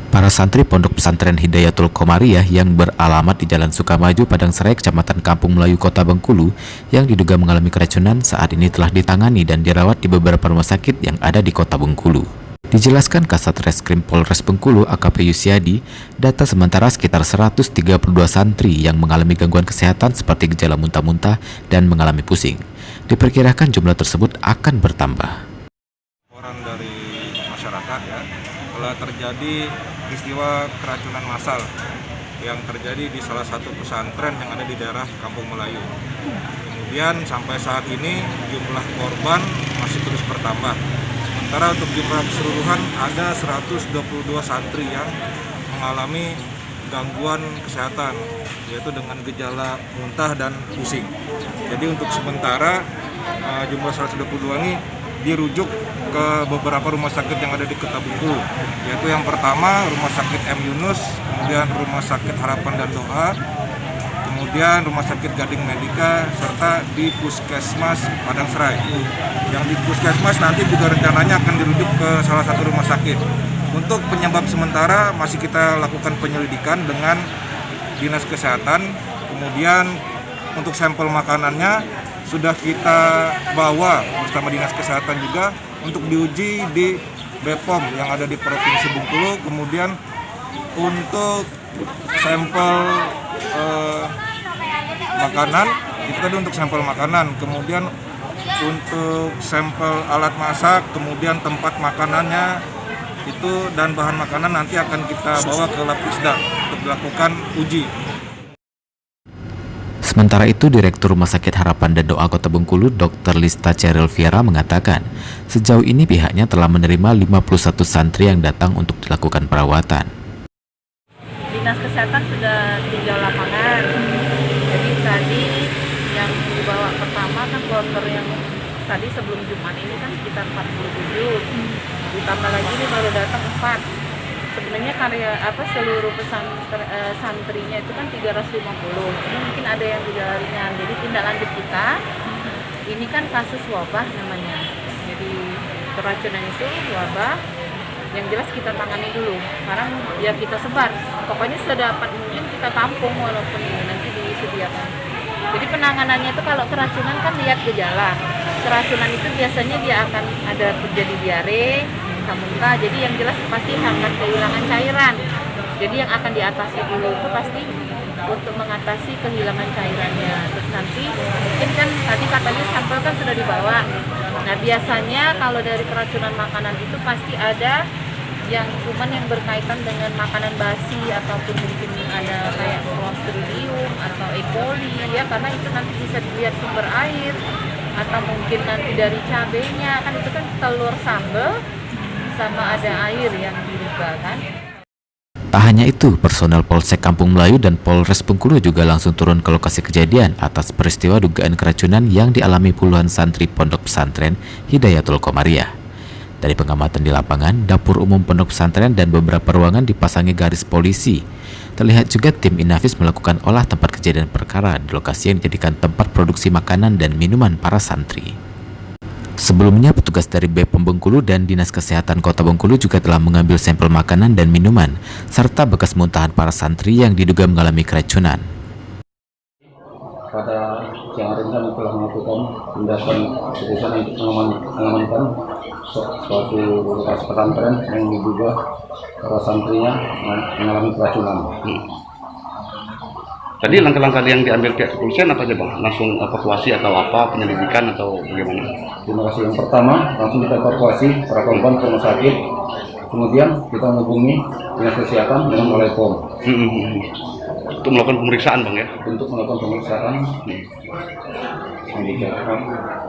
Para santri Pondok Pesantren Hidayatul Komariah yang beralamat di Jalan Sukamaju, Padang Serai, Kecamatan Kampung Melayu, Kota Bengkulu, yang diduga mengalami keracunan saat ini telah ditangani dan dirawat di beberapa rumah sakit yang ada di Kota Bengkulu. Dijelaskan Kasat Reskrim Polres Bengkulu AKP Yusiadi, data sementara sekitar 132 santri yang mengalami gangguan kesehatan seperti gejala muntah-muntah dan mengalami pusing. Diperkirakan jumlah tersebut akan bertambah. Laporan dari masyarakat ya, telah terjadi peristiwa keracunan massal yang terjadi di salah satu pesantren yang ada di daerah Kampung Melayu. Kemudian sampai saat ini jumlah korban masih terus bertambah. Sementara untuk jumlah keseluruhan ada 122 santri yang mengalami gangguan kesehatan, yaitu dengan gejala muntah dan pusing. Jadi untuk sementara jumlah 122 ini dirujuk ke beberapa rumah sakit yang ada di Kota Bengkulu, yaitu yang pertama Rumah Sakit M. Yunus, kemudian Rumah Sakit Harapan dan Doa, kemudian Rumah Sakit Gading Medika, serta di Puskesmas Padang Serai. Yang di Puskesmas nanti juga rencananya akan dirujuk ke salah satu rumah sakit. Untuk penyebab sementara masih kita lakukan penyelidikan dengan Dinas Kesehatan, kemudian untuk sampel makanannya sudah kita bawa bersama Dinas Kesehatan juga untuk diuji di BPOM yang ada di Provinsi Bengkulu. Kemudian untuk sampel makanan, itu tadi untuk sampel makanan, kemudian untuk sampel alat masak, kemudian tempat makanannya itu dan bahan makanan nanti akan kita bawa ke Labkesda untuk dilakukan uji. Sementara itu, Direktur Rumah Sakit Harapan dan Doa Kota Bengkulu, Dr. Lista Cheryl Viera mengatakan, sejauh ini pihaknya telah menerima 51 santri yang datang untuk dilakukan perawatan. Dinas Kesehatan sudah tinjau lapangan. Jadi tadi yang dibawa pertama kan kloter yang tadi sebelum Jumat ini kan sekitar 47. Ditambah lagi ini baru datang 4. Sebenarnya seluruh santrinya itu kan 350. Cuma mungkin ada yang gejala ringan. Jadi tindak lanjut kita ini kan kasus wabah namanya. Jadi keracunan itu wabah. Yang jelas kita tangani dulu. Sekarang ya kita sebar. Pokoknya sedapat mungkin kita tampung walaupun nanti disediakan. Jadi penanganannya itu kalau keracunan kan lihat gejala. Keracunan itu biasanya dia akan ada terjadi diare, muntah. Jadi yang jelas pasti akan kehilangan cairan. Jadi yang akan diatasi dulu itu pasti untuk mengatasi kehilangan cairannya. Terus nanti mungkin kan tadi katanya sampel kan sudah dibawa. Nah biasanya kalau dari keracunan makanan itu pasti ada yang kuman yang berkaitan dengan makanan basi ataupun mungkin ada kayak Clostridium atau E. coli ya, karena itu nanti bisa dilihat sumber air atau mungkin nanti dari cabenya kan, itu kan telur sambal sama ada air yang diduga kan. Tak hanya itu, personel Polsek Kampung Melayu dan Polres Bengkulu juga langsung turun ke lokasi kejadian atas peristiwa dugaan keracunan yang dialami puluhan santri Pondok Pesantren Hidayatul Komariah. Dari pengamatan di lapangan, dapur umum Pondok Pesantren dan beberapa ruangan dipasangi garis polisi. Terlihat juga tim Inafis melakukan olah tempat kejadian perkara di lokasi yang dijadikan tempat produksi makanan dan minuman para santri. Sebelumnya, petugas dari BPOM Bengkulu dan Dinas Kesehatan Kota Bengkulu juga telah mengambil sampel makanan dan minuman, serta bekas muntahan para santri yang diduga mengalami keracunan. Pada siang hari kami telah melakukan tindakan keputusan untuk mengamankan suatu lokasi pesantren yang diduga para santrinya mengalami keracunan. Tadi langkah-langkah yang diambil pihak kepolisian apa aja bang? Langsung evakuasi atau apa, penyelidikan atau bagaimana? Terima kasih. Yang pertama, langsung kita evakuasi para korban ke rumah sakit. Kemudian kita menghubungi Dinas Kesehatan dengan Balai POM. Untuk melakukan pemeriksaan bang ya? Untuk melakukan pemeriksaan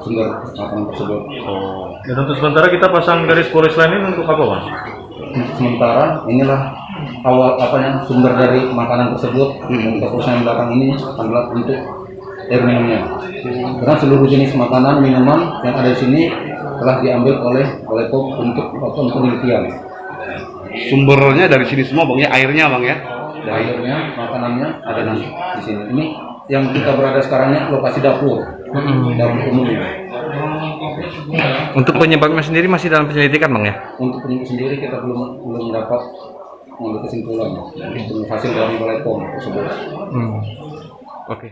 sumber makanan tersebut. Oh. Dan untuk sementara kita pasang garis polis lain ini untuk apa bang? Sementara inilah sumber dari makanan tersebut. Dan keputusan yang belakang ini adalah untuk air minumnya. Karena seluruh jenis makanan minuman yang ada di sini telah diambil oleh POM untuk melakukan penelitian. Sumbernya dari sini semua bang ya, airnya bang ya? Dari airnya, makanannya ada di sini. Ini yang kita berada sekarangnya lokasi dapur, dapur umumnya. Untuk penyebabnya sendiri masih dalam penyelidikan bang ya? Untuk penyebab sendiri kita belum dapat mengambil kesimpulan untuk hasil dari Balai POM tersebut. Oke.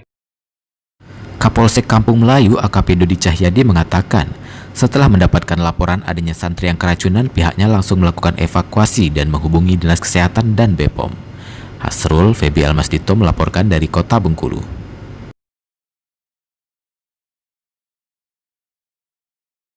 Kapolsek Kampung Melayu AKP Dodi Cahyadi mengatakan, setelah mendapatkan laporan adanya santri yang keracunan, pihaknya langsung melakukan evakuasi dan menghubungi Dinas Kesehatan dan BPOM. Hasrul Febi Almasdito melaporkan dari Kota Bengkulu.